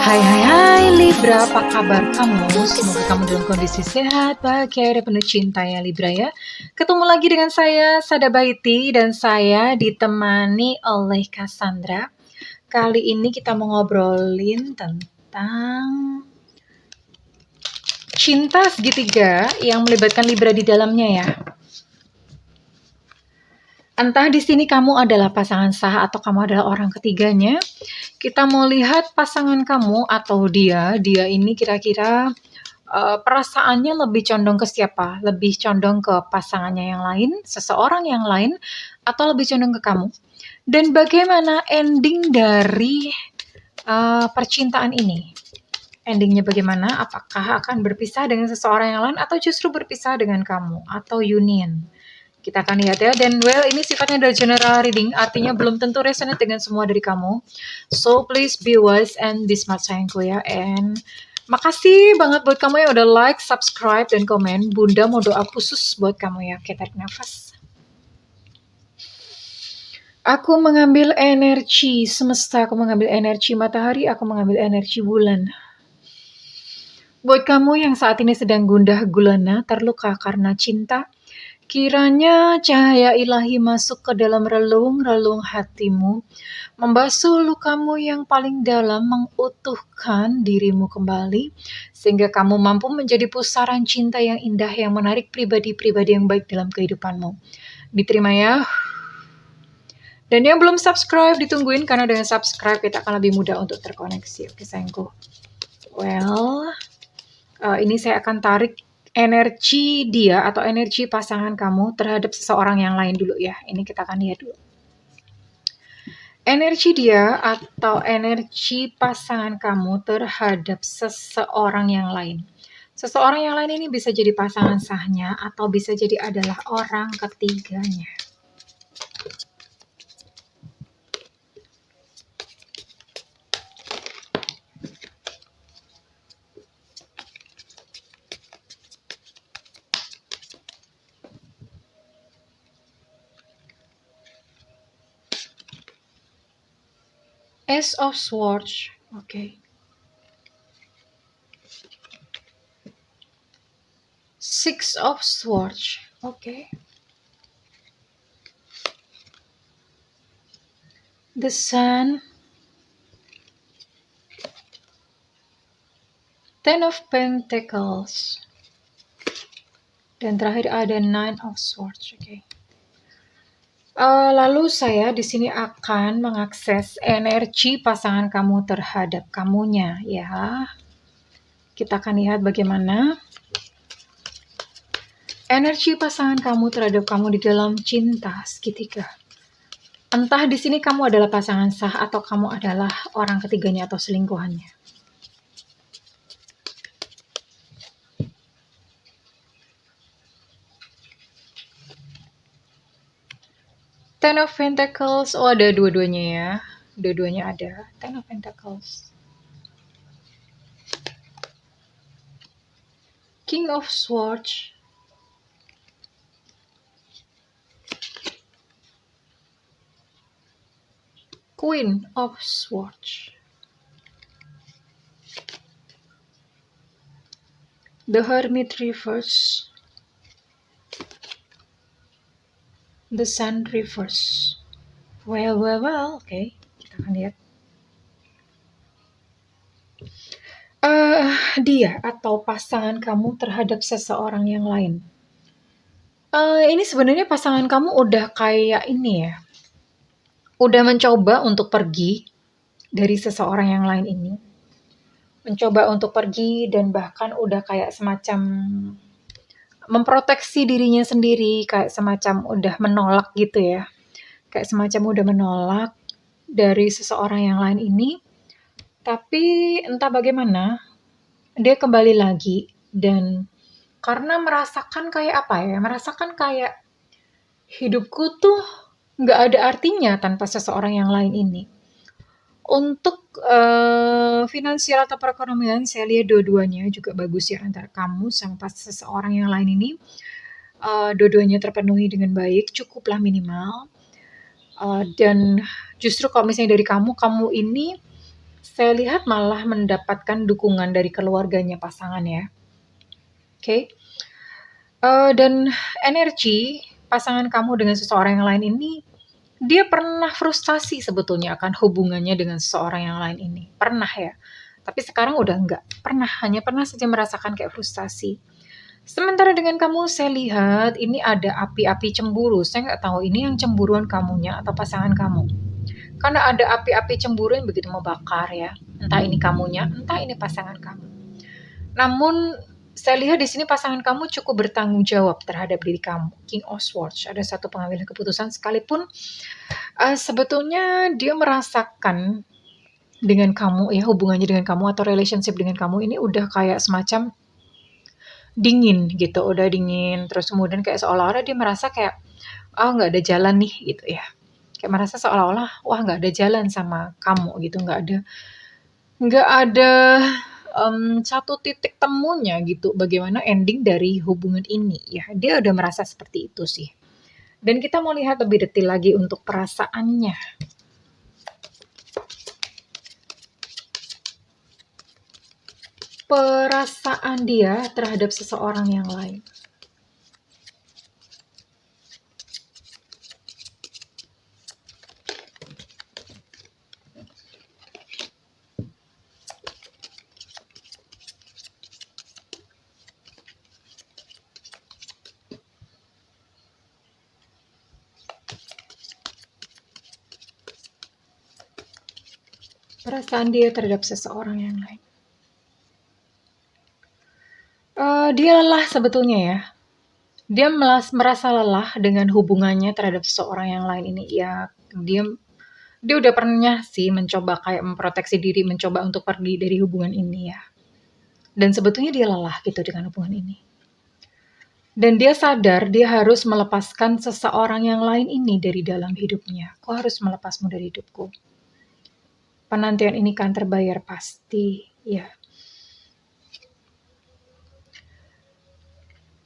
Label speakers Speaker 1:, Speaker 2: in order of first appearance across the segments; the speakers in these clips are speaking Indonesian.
Speaker 1: Hai hai hai Libra, apa kabar kamu? Semoga kamu dalam kondisi sehat, bahagia, dan penuh cinta ya Libra ya. Ketemu lagi dengan saya, Sada Baiti, dan saya ditemani oleh Cassandra. Kali ini kita mau ngobrolin tentang cinta segitiga yang melibatkan Libra di dalamnya ya. Entah di sini kamu adalah pasangan sah atau kamu adalah orang ketiganya. Kita mau lihat pasangan kamu atau dia ini kira-kira perasaannya lebih condong ke siapa? Lebih condong ke pasangannya yang lain, seseorang yang lain, atau lebih condong ke kamu? Dan bagaimana ending dari percintaan ini? Endingnya bagaimana? Apakah akan berpisah dengan seseorang yang lain atau justru berpisah dengan kamu atau union? Kita akan lihat ya. Dan ini sifatnya adalah general reading, artinya belum tentu resonate dengan semua dari kamu. So please be wise and be smart sayangku ya. And makasih banget buat kamu yang udah like, subscribe, dan komen. Bunda mau doa khusus buat kamu ya. Oke, tarik nafas. Aku mengambil energi semesta, aku mengambil energi matahari, aku mengambil energi bulan. Buat kamu yang saat ini sedang gundah gulana, terluka karena cinta, kiranya cahaya ilahi masuk ke dalam relung-relung hatimu, membasuh lukamu yang paling dalam, mengutuhkan dirimu kembali, sehingga kamu mampu menjadi pusaran cinta yang indah, yang menarik pribadi-pribadi yang baik dalam kehidupanmu. Diterima ya. Dan yang belum subscribe, ditungguin, karena dengan subscribe kita akan lebih mudah untuk terkoneksi. Oke sayangku. Ini saya akan tarik energi dia atau energi pasangan kamu terhadap seseorang yang lain dulu ya. Ini kita akan lihat dulu. Energi dia atau energi pasangan kamu terhadap seseorang yang lain. Seseorang yang lain ini bisa jadi pasangan sahnya atau bisa jadi adalah orang ketiganya. Ace of Swords, okay. Six of Swords, okay. The Sun, Ten of Pentacles, dan terakhir ada Nine of Swords, okay. Lalu saya di sini akan mengakses energi pasangan kamu terhadap kamunya ya. Kita akan lihat bagaimana energi pasangan kamu terhadap kamu di dalam cinta segitiga. Entah di sini kamu adalah pasangan sah atau kamu adalah orang ketiganya atau selingkuhannya. Ten of Pentacles, ada dua-duanya ya. Dua-duanya ada. Ten of Pentacles. King of Swords. Queen of Swords. The Hermit reverse. The Sun reverse. Well, okay. Kita akan lihat. Dia atau pasangan kamu terhadap seseorang yang lain. Ini sebenarnya pasangan kamu udah kayak ini ya. Udah mencoba untuk pergi dari seseorang yang lain ini. Mencoba untuk pergi dan bahkan udah kayak semacam memproteksi dirinya sendiri, kayak semacam udah menolak gitu ya. Kayak semacam udah menolak dari seseorang yang lain ini. Tapi entah bagaimana, dia kembali lagi dan karena merasakan kayak apa ya, merasakan kayak hidupku tuh nggak ada artinya tanpa seseorang yang lain ini. Untuk finansial atau perekonomian, saya lihat dua-duanya juga bagus ya antara kamu sama seseorang yang lain ini. Dua-duanya terpenuhi dengan baik, cukuplah minimal. Dan justru kalau misalnya dari kamu ini Saya lihat malah mendapatkan dukungan dari keluarganya pasangan ya. Oke. Dan energi pasangan kamu dengan seseorang yang lain ini, dia pernah frustasi sebetulnya akan hubungannya dengan seseorang yang lain ini. Pernah ya. Tapi sekarang udah enggak. Hanya pernah saja merasakan kayak frustasi. Sementara dengan kamu, saya lihat ini ada api-api cemburu. Saya nggak tahu ini yang cemburuan kamunya atau pasangan kamu. Karena ada api-api cemburu yang begitu membakar ya. Entah ini kamunya, entah ini pasangan kamu. Namun saya lihat di sini pasangan kamu cukup bertanggung jawab terhadap diri kamu. King of Swords, ada satu pengambilan keputusan sekalipun sebetulnya dia merasakan dengan kamu ya, hubungannya dengan kamu atau relationship dengan kamu ini udah kayak semacam dingin gitu, udah dingin. Terus kemudian kayak seolah-olah dia merasa kayak, nggak ada jalan nih gitu ya. Kayak merasa seolah-olah, wah nggak ada jalan sama kamu gitu, nggak ada satu titik temunya gitu, bagaimana ending dari hubungan ini ya. Dia udah merasa seperti itu sih. Dan kita mau lihat lebih detail lagi untuk perasaannya. Perasaan dia terhadap seseorang yang lain. Perasaan dia terhadap seseorang yang lain. Dia lelah sebetulnya ya. Dia merasa lelah dengan hubungannya terhadap seseorang yang lain ini. Ya, dia udah pernah sih mencoba kayak memproteksi diri, mencoba untuk pergi dari hubungan ini ya. Dan sebetulnya dia lelah gitu dengan hubungan ini. Dan dia sadar dia harus melepaskan seseorang yang lain ini dari dalam hidupnya. Kau harus melepasmu dari hidupku. Penantian ini kan terbayar pasti, ya.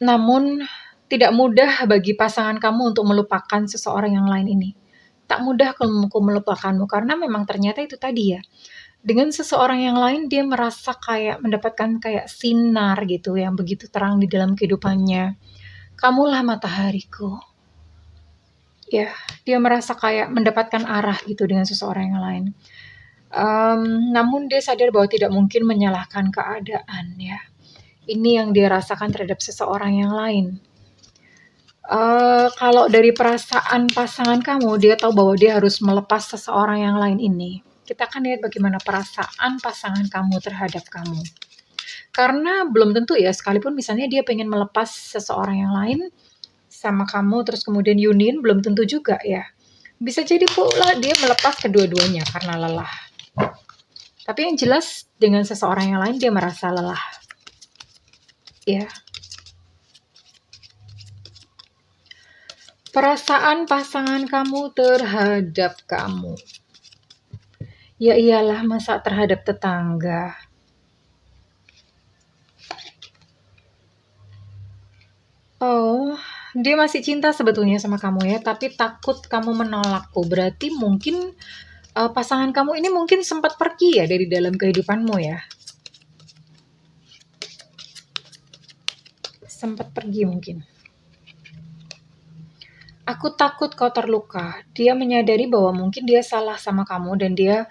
Speaker 1: Namun, tidak mudah bagi pasangan kamu untuk melupakan seseorang yang lain ini. Tak mudah kalau aku melupakanmu, karena memang ternyata itu tadi ya. Dengan seseorang yang lain, dia merasa kayak mendapatkan kayak sinar gitu, yang begitu terang di dalam kehidupannya. Kamulah matahariku. Ya, dia merasa kayak mendapatkan arah gitu dengan seseorang yang lain. Namun dia sadar bahwa tidak mungkin menyalahkan keadaan ya. Ini yang dia rasakan terhadap seseorang yang lain. Kalau dari perasaan pasangan kamu, dia tahu bahwa dia harus melepas seseorang yang lain ini. Kita akan lihat bagaimana perasaan pasangan kamu terhadap kamu. Karena belum tentu ya, sekalipun misalnya dia pengen melepas seseorang yang lain sama kamu, terus kemudian union, belum tentu juga ya. Bisa jadi pula dia melepas kedua-duanya karena lelah. Tapi yang jelas dengan seseorang yang lain dia merasa lelah. Ya. Perasaan pasangan kamu terhadap kamu. Ya iyalah, masa terhadap tetangga. Oh, dia masih cinta sebetulnya sama kamu ya, tapi takut kamu menolakku. Berarti mungkin pasangan kamu ini mungkin sempat pergi ya dari dalam kehidupanmu ya. Sempat pergi mungkin. Aku takut kau terluka. Dia menyadari bahwa mungkin dia salah sama kamu dan dia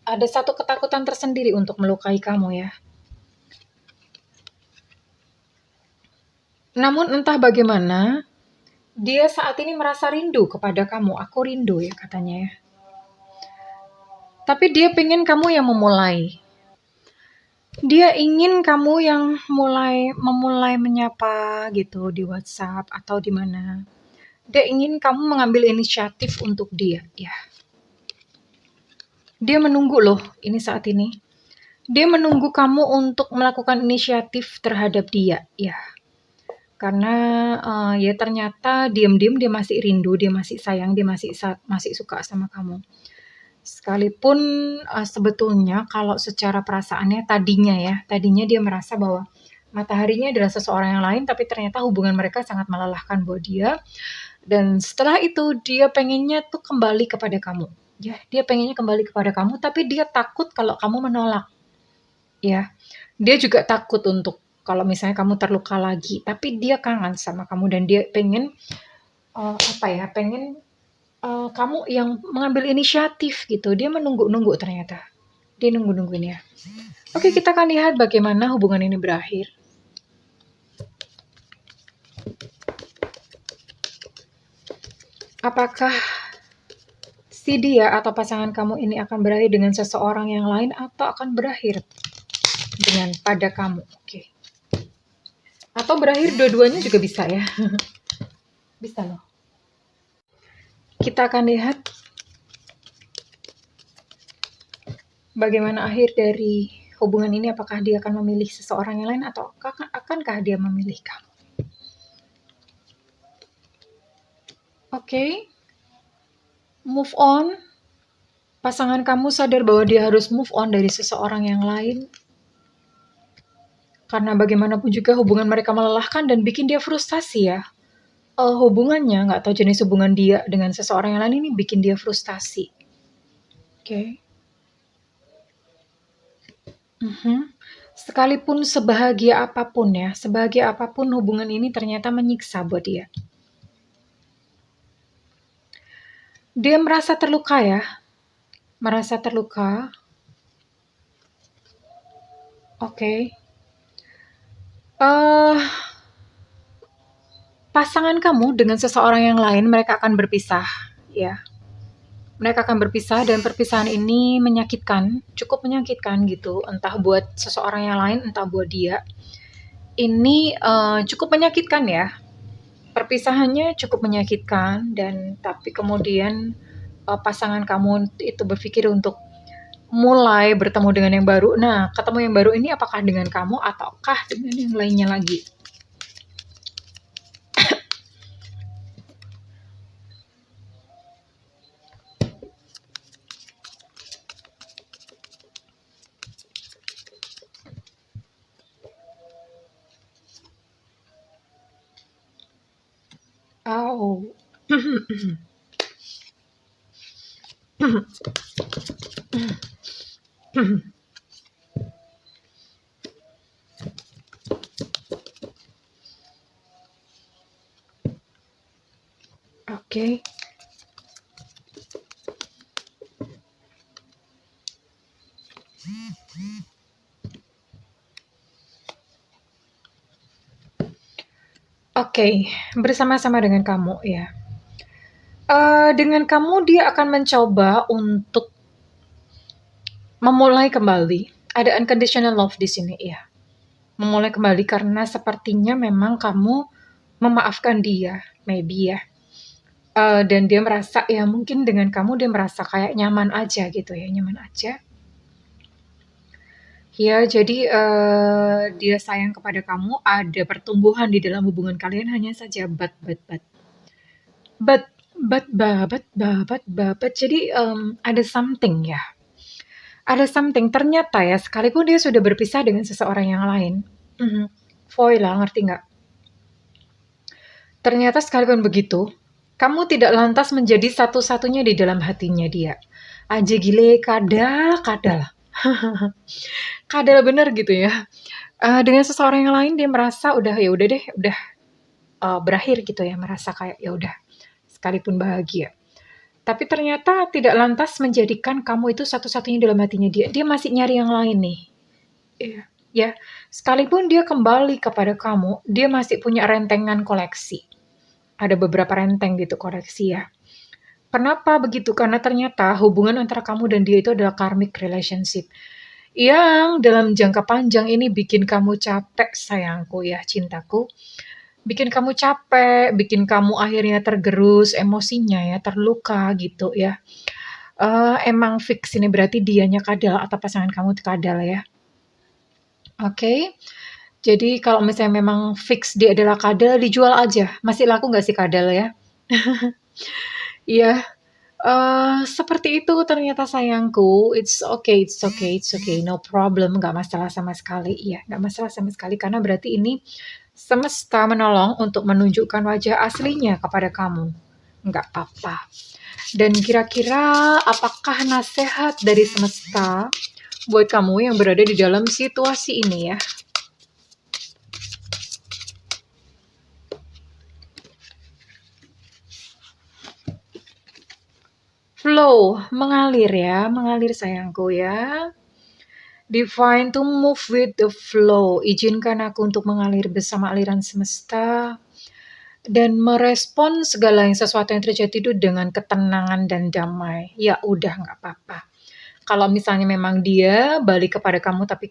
Speaker 1: ada satu ketakutan tersendiri untuk melukai kamu ya. Namun entah bagaimana, dia saat ini merasa rindu kepada kamu. Aku rindu ya katanya ya. Tapi dia pengen kamu yang memulai. Dia ingin kamu yang memulai menyapa gitu di WhatsApp atau di mana. Dia ingin kamu mengambil inisiatif untuk dia, ya. Dia menunggu loh ini saat ini. Dia menunggu kamu untuk melakukan inisiatif terhadap dia, ya. Karena ya ternyata diam-diam dia masih rindu, dia masih sayang, dia masih suka sama kamu. Sekalipun sebetulnya kalau secara perasaannya tadinya dia merasa bahwa mataharinya adalah seseorang yang lain, tapi ternyata hubungan mereka sangat melelahkan buat dia. Dan setelah itu dia pengennya tuh kembali kepada kamu. Ya, dia pengennya kembali kepada kamu, tapi dia takut kalau kamu menolak. Ya, dia juga takut untuk kalau misalnya kamu terluka lagi, tapi dia kangen sama kamu dan dia pengen pengen kamu yang mengambil inisiatif gitu. Dia menunggu-nunggu ternyata. Dia nunggu-nungguin ya. Oke, kita akan lihat bagaimana hubungan ini berakhir. Apakah si dia atau pasangan kamu ini akan berakhir dengan seseorang yang lain atau akan berakhir dengan pada kamu? Oke. Atau berakhir dua-duanya juga bisa ya. Bisa loh. Kita akan lihat bagaimana akhir dari hubungan ini, apakah dia akan memilih seseorang yang lain atau akankah dia memilih kamu. Oke. Move on. Pasangan kamu sadar bahwa dia harus move on dari seseorang yang lain. Karena bagaimanapun juga hubungan mereka melelahkan dan bikin dia frustasi ya. Hubungannya, nggak tahu jenis hubungan dia dengan seseorang yang lain ini bikin dia frustasi. Oke. Sekalipun sebahagia apapun hubungan ini ternyata menyiksa buat dia. Dia merasa terluka ya. Merasa terluka. Oke. Pasangan kamu dengan seseorang yang lain, mereka akan berpisah, ya. Mereka akan berpisah dan perpisahan ini menyakitkan, cukup menyakitkan gitu, entah buat seseorang yang lain, entah buat dia. Ini cukup menyakitkan ya. Perpisahannya cukup menyakitkan dan tapi kemudian pasangan kamu itu berpikir untuk mulai bertemu dengan yang baru. Nah, ketemu yang baru ini apakah dengan kamu ataukah dengan yang lainnya lagi? Oh. Oke. Oke, bersama-sama dengan kamu ya. Dengan kamu dia akan mencoba untuk memulai kembali. Ada unconditional love di sini ya. Memulai kembali karena sepertinya memang kamu memaafkan dia, maybe ya. Dan dia merasa ya mungkin dengan kamu dia merasa kayak nyaman aja gitu ya, nyaman aja. Ya, jadi dia sayang kepada kamu, ada pertumbuhan di dalam hubungan kalian, hanya saja jadi ada something ya. Ada something, ternyata ya, sekalipun dia sudah berpisah dengan seseorang yang lain. Voila, ngerti nggak? Ternyata sekalipun begitu, kamu tidak lantas menjadi satu-satunya di dalam hatinya dia. Aja gile, kadal. Kadal bener gitu ya. Dengan seseorang yang lain dia merasa udah berakhir gitu ya, merasa kayak ya udah, sekalipun bahagia. Tapi ternyata tidak lantas menjadikan kamu itu satu-satunya dalam hatinya dia. Dia masih nyari yang lain nih. Iya, ya. Sekalipun dia kembali kepada kamu, dia masih punya rentengan koleksi. Ada beberapa renteng gitu koleksi ya. Kenapa begitu? Karena ternyata hubungan antara kamu dan dia itu adalah karmic relationship. Yang dalam jangka panjang ini bikin kamu capek sayangku ya, cintaku. Bikin kamu capek, bikin kamu akhirnya tergerus emosinya ya, terluka gitu ya. Emang fix ini berarti dianya kadal atau pasangan kamu kadal ya. Oke. Jadi kalau misalnya memang fix dia adalah kadal, dijual aja. Masih laku nggak sih kadal ya? Iya. Seperti itu ternyata sayangku. It's okay, no problem, nggak masalah sama sekali. Iya, nggak masalah sama sekali karena berarti ini semesta menolong untuk menunjukkan wajah aslinya kepada kamu. nggak apa-apa. Dan kira-kira apakah nasihat dari semesta buat kamu yang berada di dalam situasi ini ya? Flow, mengalir ya, mengalir sayangku ya. Divine to move with the flow. Izinkan aku untuk mengalir bersama aliran semesta dan merespon segala sesuatu yang terjadi itu dengan ketenangan dan damai. Ya udah nggak apa-apa. Kalau misalnya memang dia balik kepada kamu tapi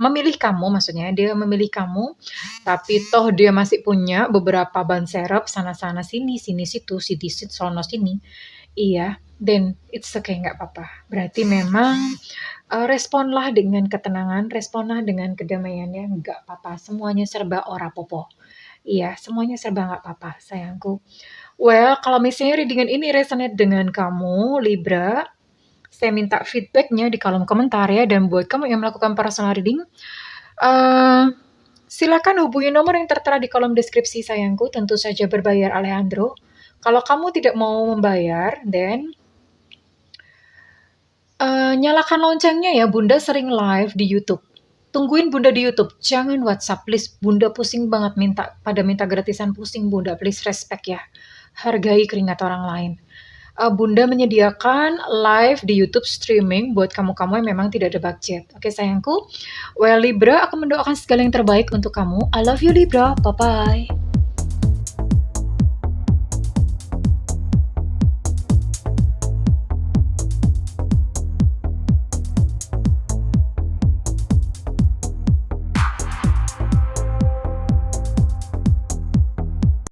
Speaker 1: memilih kamu, maksudnya dia memilih kamu, tapi toh dia masih punya beberapa ban serep sana-sana sini, sini situ, sini situ, sono sini. Iya, then it's okay, nggak apa-apa. Berarti memang responlah dengan ketenangan, responlah dengan kedamaian ya, nggak apa-apa. Semuanya serba ora popo. Iya, semuanya serba nggak apa-apa, sayangku. Well, kalau misalnya readingan ini resonate dengan kamu, Libra, saya minta feedbacknya di kolom komentar ya. Dan buat kamu yang melakukan personal reading, silakan hubungi nomor yang tertera di kolom deskripsi sayangku. Tentu saja berbayar Alejandro. Kalau kamu tidak mau membayar, then nyalakan loncengnya ya. Bunda sering live di YouTube. Tungguin Bunda di YouTube. Jangan WhatsApp, please. Bunda pusing banget minta gratisan, pusing Bunda. Please respect ya. Hargai keringat orang lain. Bunda menyediakan live di YouTube streaming buat kamu-kamu yang memang tidak ada budget. Oke sayangku. Well Libra, aku mendoakan segala yang terbaik untuk kamu. I love you Libra. Bye-bye.